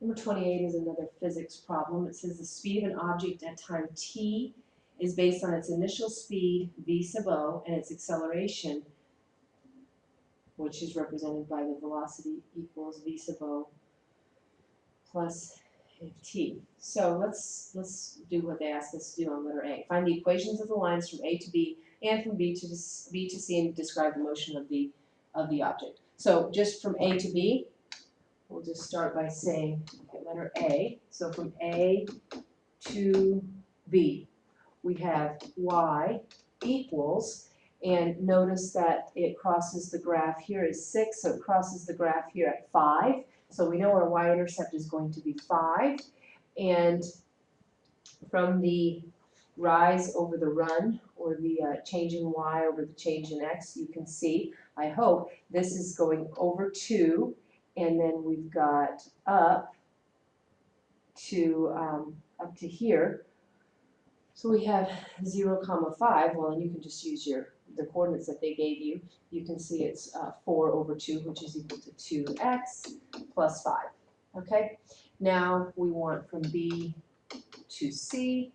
Number 28 is another physics problem. It says the speed of an object at time t is based on its initial speed, v sub o, and its acceleration, which is represented by the velocity equals v sub o plus t. So let's do what they asked us to do on letter A. Find the equations of the lines from A to B and from B to C and describe the motion of the object. So just from A to B, we'll just start by saying letter A. So from A to B, we have y equals, and notice that it crosses the graph here is 6, so it crosses the graph here at 5. So we know our y-intercept is going to be 5. And from the rise over the run, or the change in y over the change in x, you can see, I hope, this is going over 2, and then we've got up to here. So we have 0, 5. Well, and you can just use the coordinates that they gave you. You can see it's 4 over 2, which is equal to 2x plus 5. Okay? Now we want from B to C,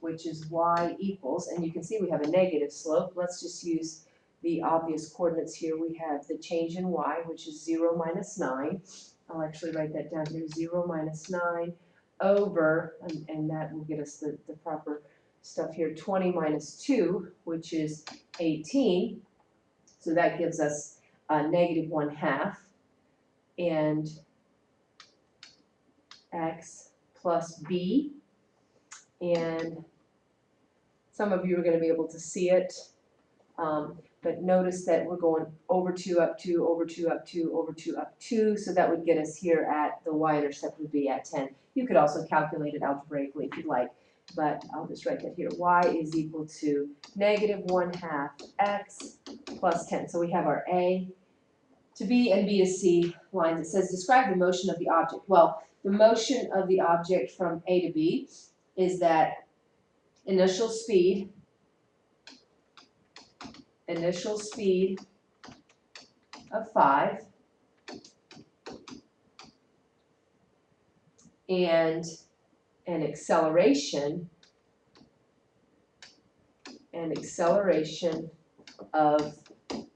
which is y equals, and you can see we have a negative slope. Let's just use the obvious coordinates here. We have the change in y, which is 0 minus 9. I'll actually write that down here, 0 minus 9 over, and that will get us the proper stuff here, 20 minus 2, which is 18. So that gives us negative 1/2, and x plus b. And some of you are going to be able to see it, but notice that we're going over 2, up 2, over 2, up 2, over 2, up 2, so that would get us here at the y-intercept would be at 10. You could also calculate it algebraically if you'd like, but I'll just write that here. Y is equal to negative 1/2 x plus 10. So we have our A to B and B to C lines. It says describe the motion of the object. Well, the motion of the object from A to B is that initial speed of 5 and an acceleration of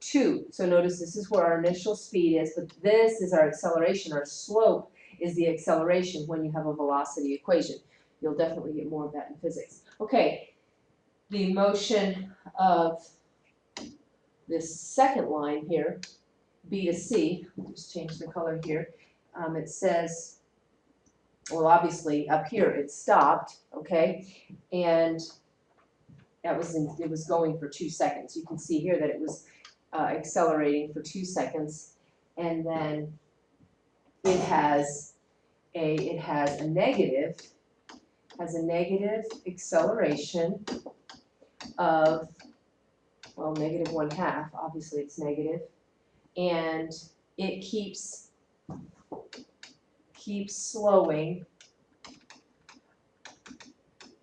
2. So notice this is where our initial speed is, but this is our acceleration. Our slope is the acceleration when you have a velocity equation. You'll definitely get more of that in physics. Okay, the motion of this second line here, B to C, I'll just change the color here. It says, well, obviously up here it stopped, okay, and it was going for 2 seconds. You can see here that it was accelerating for 2 seconds, and then it has a negative acceleration of, well, negative 1/2. Obviously it's negative, and it keeps slowing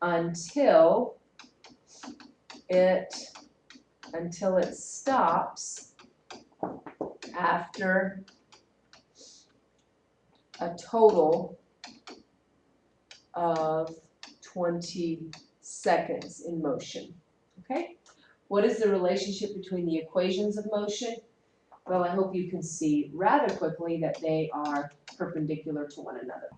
until it stops after a total of 20 seconds in motion. Okay? What is the relationship between the equations of motion? Well, I hope you can see rather quickly that they are perpendicular to one another.